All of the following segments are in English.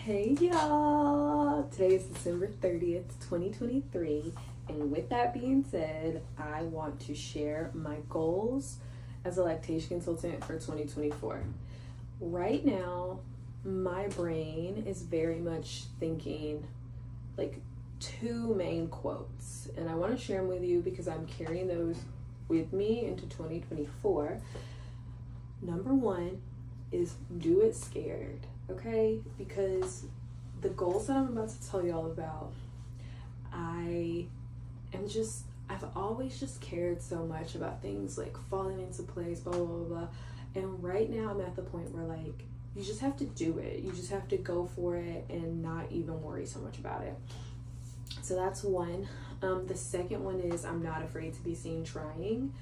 Hey y'all! Today is December 30th, 2023, and with that being said, I want to share my goals as a lactation consultant for 2024. Right now, my brain is very much thinking like two main quotes, and I want to share them with you because I'm carrying those with me into 2024. Number one is do it scared. Okay, because the goals that I'm about to tell y'all about, I've always just cared so much about things like falling into place, blah, blah, blah, blah. And right now I'm at the point where like, you just have to do it. You just have to go for it and not even worry so much about it. So that's one. The second one is I'm not afraid to be seen trying.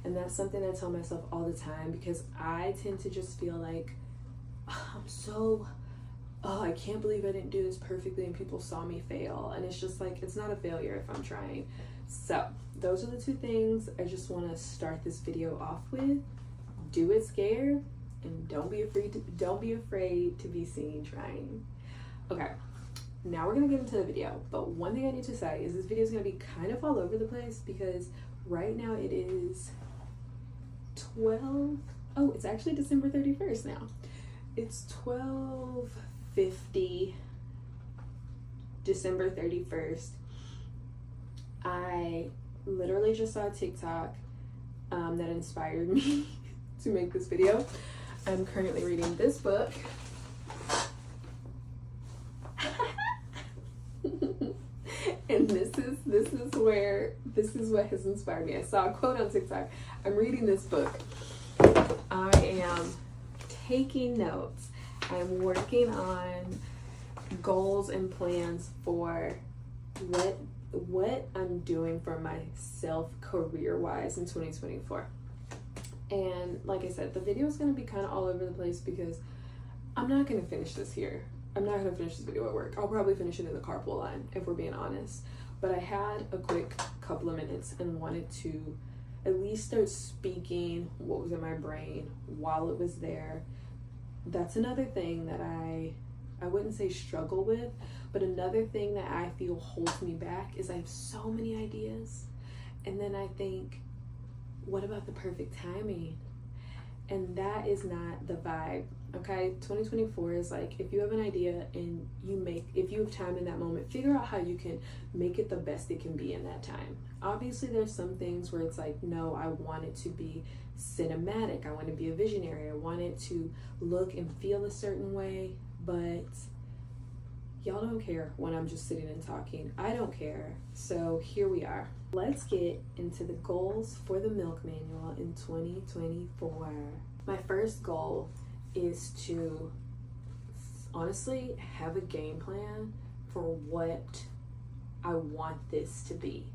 And that's something I tell myself all the time because I tend to just feel like, I can't believe I didn't do this perfectly and people saw me fail. And it's just like, it's not a failure if I'm trying. So those are the two things I just want to start this video off with. Do it scared and don't be afraid to be seen trying. Okay, now we're gonna get into the video. But one thing I need to say is this video is gonna be kind of all over the place because right now it is it's actually December 31st now. It's 12:50, December 31st. I literally just saw a TikTok that inspired me to make this video. I'm currently reading this book. And this is what has inspired me. I saw a quote on TikTok. I'm reading this book. I am taking notes. I'm working on goals and plans for what I'm doing for myself career-wise in 2024. And like I said, the video is going to be kind of all over the place because I'm not going to finish this here. I'm not going to finish this video at work. I'll probably finish it in the carpool line if we're being honest. But I had a quick couple of minutes and wanted to at least start speaking what was in my brain while it was there. That's another thing that I wouldn't say struggle with, but another thing that I feel holds me back is I have so many ideas. And then I think, what about the perfect timing? And that is not the vibe, okay? 2024 is like, if you have an idea and if you have time in that moment, figure out how you can make it the best it can be in that time. Obviously, there's some things where it's like, no, I want it to be cinematic. I want to be a visionary. I want it to look and feel a certain way, but y'all don't care when I'm just sitting and talking. I don't care. So here we are. Let's get into the goals for the Milk Manual in 2024. My first goal is to honestly have a game plan for what I want this to be.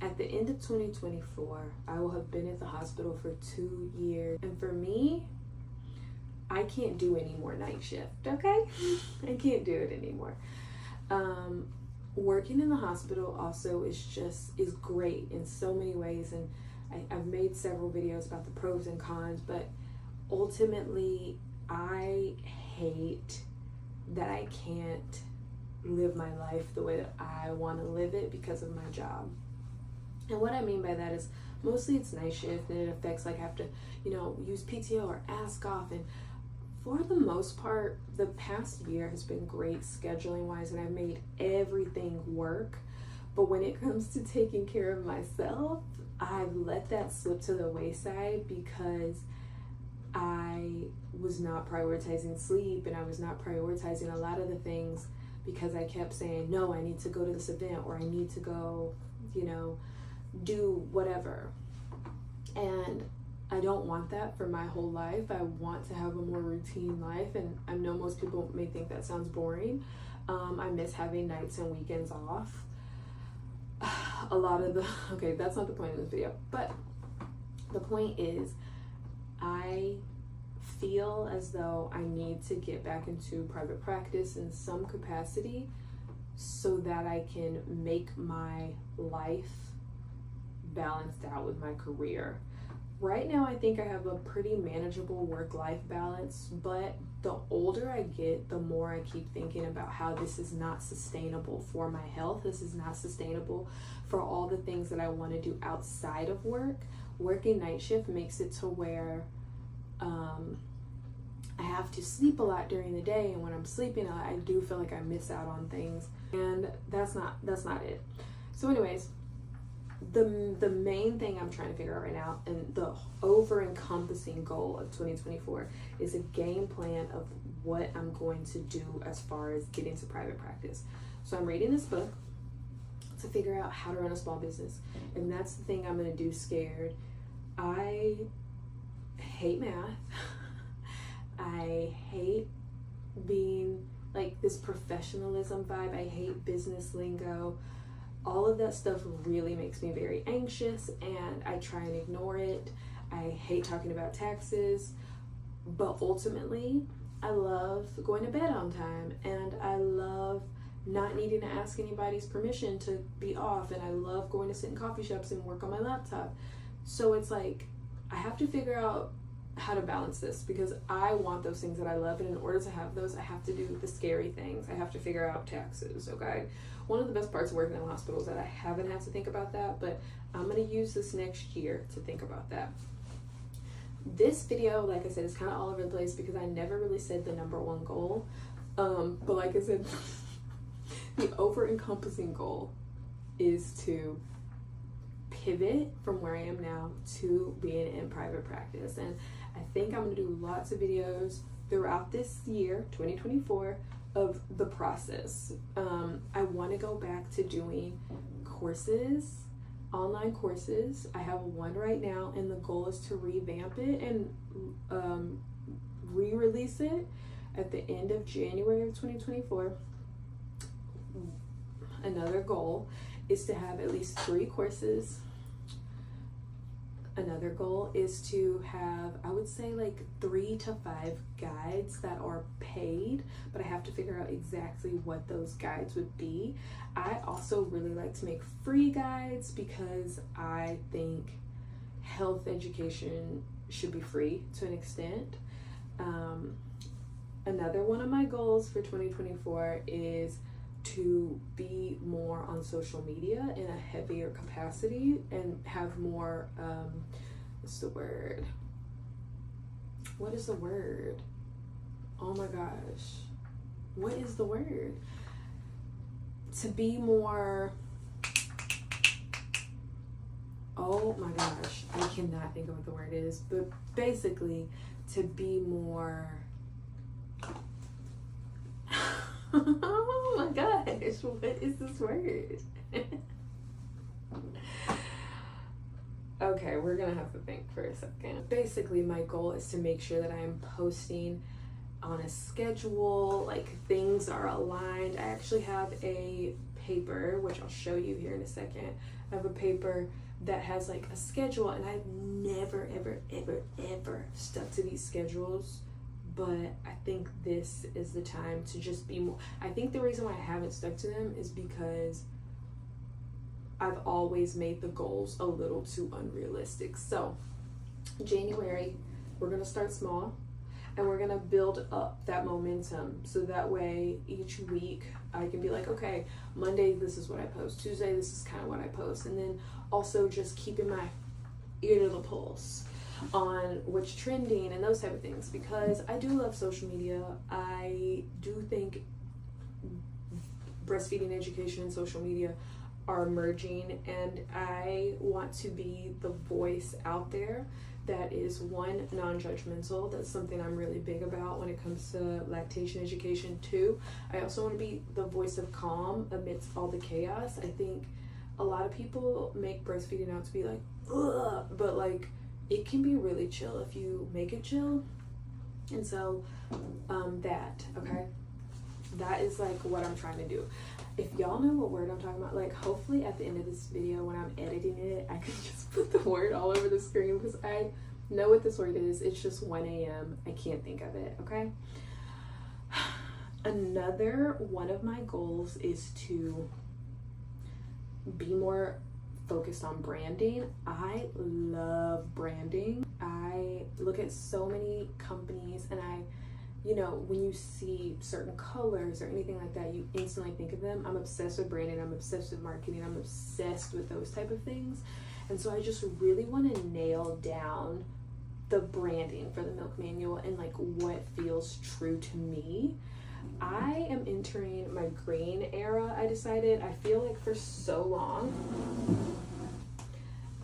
At the end of 2024, I will have been at the hospital for 2 years. And for me, I can't do any more night shift, okay? I can't do it anymore. Working in the hospital also is great in so many ways, and I've made several videos about the pros and cons, but ultimately I hate that I can't live my life the way that I want to live it because of my job. And what I mean by that is mostly it's night shift and it affects like I have to, use PTO or ask off, and for the most part, the past year has been great scheduling wise and I've made everything work. But when it comes to taking care of myself, I've let that slip to the wayside because I was not prioritizing sleep and I was not prioritizing a lot of the things because I kept saying, no, I need to go to this event or I need to go, do whatever. And I don't want that for my whole life. I want to have a more routine life, and I know most people may think that sounds boring. I miss having nights and weekends off. Okay, that's not the point of this video, but the point is I feel as though I need to get back into private practice in some capacity so that I can make my life balanced out with my career. right now I think I have a pretty manageable work-life balance, but the older I get, the more I keep thinking about how this is not sustainable for my health. This is not sustainable for all the things that I want to do outside of work. Working night shift makes it to where I have to sleep a lot during the day, and when I'm sleeping I do feel like I miss out on things, and that's not it. So anyways, the main thing I'm trying to figure out right now, and the over-encompassing goal of 2024, is a game plan of what I'm going to do as far as getting to private practice. So I'm reading this book to figure out how to run a small business, and that's the thing I'm going to do scared. I hate math. I hate being like this professionalism vibe. I hate business lingo. All of that stuff really makes me very anxious, and I try and ignore it. I hate talking about taxes, but ultimately I love going to bed on time, and I love not needing to ask anybody's permission to be off, and I love going to sit in coffee shops and work on my laptop. So it's like I have to figure out how to balance this, because I want those things that I love, and in order to have those I have to do the scary things. I have to figure out taxes, okay? One of the best parts of working in a hospital is that I haven't had to think about that, but I'm going to use this next year to think about that. This video, like I said, is kind of all over the place because I never really said the number one goal, but like I said, the over-encompassing goal is to pivot from where I am now to being in private practice. And I think I'm going to do lots of videos throughout this year, 2024, of the process. I want to go back to doing courses, online courses. I have one right now, and the goal is to revamp it and re-release it at the end of January of 2024. Another goal is to have at least 3 courses. Another goal is to have, I would say, like 3 to 5 guides that are paid, but I have to figure out exactly what those guides would be. I also really like to make free guides because I think health education should be free to an extent. Another one of my goals for 2024 is to be more on social media in a heavier capacity and have more, what's the word? What is the word? Oh my gosh. What is the word? To be more, oh my gosh, I cannot think of what the word is, but basically to be more, oh my gosh, what is this word? Okay, we're gonna have to think for a second. Basically, my goal is to make sure that I am posting on a schedule, like things are aligned. I actually have a paper, which I'll show you here in a second. I have a paper that has like a schedule, and I've never, ever stuck to these schedules. But I think this is the time to just be more. I think the reason why I haven't stuck to them is because I've always made the goals a little too unrealistic. So January, we're gonna start small, and we're gonna build up that momentum, so that way each week I can be like, okay, Monday this is what I post, Tuesday this is kind of what I post, and then also just keeping my ear to the pulse on what's trending and those type of things, because I do love social media. I do think breastfeeding education and social media are emerging, and I want to be the voice out there that is, one, non-judgmental. That's something I'm really big about when it comes to lactation education. 2, I also want to be the voice of calm amidst all the chaos. I think a lot of people make breastfeeding out to be like, ugh, but like it can be really chill if you make it chill. And so that is like what I'm trying to do. If y'all know what word I'm talking about, like hopefully at the end of this video when I'm editing it, I can just put the word all over the screen, because I know what this word is. It's just 1 a.m. I can't think of it, okay? Another one of my goals is to be more focused on branding. I love branding. I look at so many companies and when you see certain colors or anything like that, you instantly think of them. I'm obsessed with branding. I'm obsessed with marketing. I'm obsessed with those type of things. And so I just really want to nail down the branding for the Milk Manual and like what feels true to me. I am entering my green era. I decided. I feel like for so long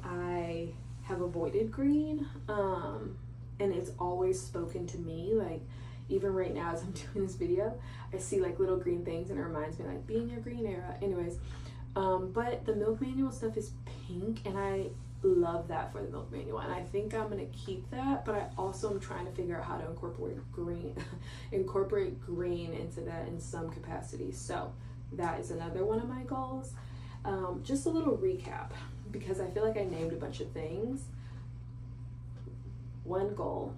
I have avoided green, and it's always spoken to me. Like even right now as I'm doing this video, I see like little green things and it reminds me like be in your green era. Anyways, but the Milk Manual stuff is pink and I love that for the Milk Manual, and I think I'm gonna keep that, but I also am trying to figure out how to incorporate green into that in some capacity. So that is another one of my goals. Just a little recap, because I feel like I named a bunch of things. One goal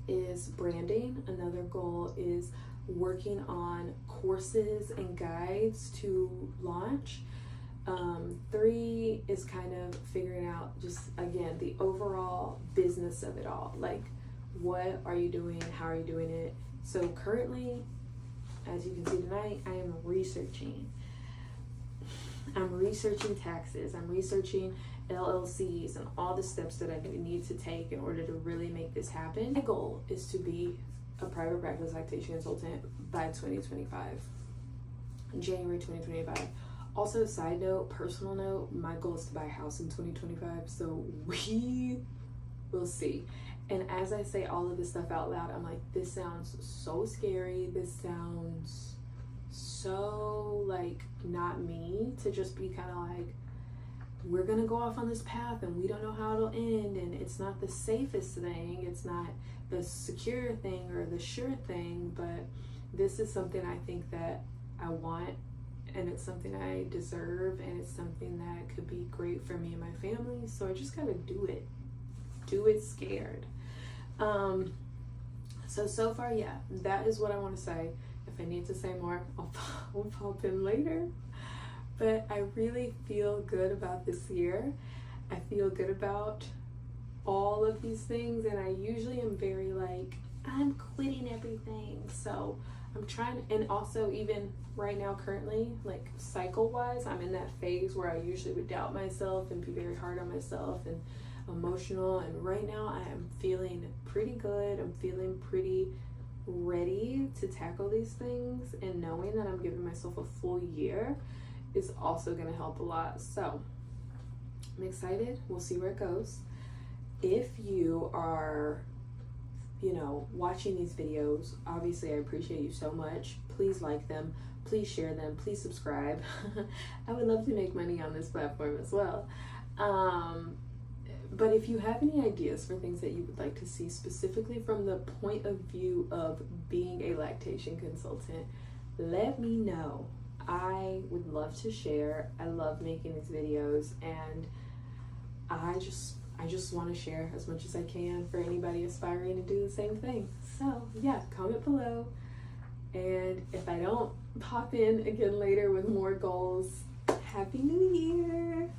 is branding. Another goal is working on courses and guides to launch. 3 is kind of figuring out just again the overall business of it all. Like, what are you doing? How are you doing it? So currently, as you can see tonight, I am researching. I'm researching taxes. I'm researching LLCs and all the steps that I need to take in order to really make this happen. My goal is to be a private practice lactation consultant by 2025, January 2025. Also, side note, personal note, my goal is to buy a house in 2025, so we will see. And as I say all of this stuff out loud, I'm like, this sounds so scary. This sounds so like not me, to just be kind of like, we're gonna go off on this path and we don't know how it'll end, and it's not the safest thing, it's not the secure thing or the sure thing, but this is something I think that I want, and it's something I deserve, and it's something that could be great for me and my family. So I just gotta do it scared. So far, yeah, that is what I want to say. If I need to say more, I'll pop in later. But I really feel good about this year. I feel good about all of these things, and I usually am very like, I'm quitting everything. So I'm trying, and also even right now currently, like cycle wise, I'm in that phase where I usually would doubt myself and be very hard on myself and emotional, and right now I am feeling pretty good. I'm feeling pretty ready to tackle these things, and knowing that I'm giving myself a full year is also going to help a lot. So I'm excited. We'll see where it goes. If you are watching these videos, obviously I appreciate you so much. Please like them, please share them, please subscribe. I would love to make money on this platform as well. But if you have any ideas for things that you would like to see specifically from the point of view of being a lactation consultant, let me know. I would love to share. I love making these videos, and I just want to share as much as I can for anybody aspiring to do the same thing. So yeah, comment below, and if I don't pop in again later with more goals, Happy New Year!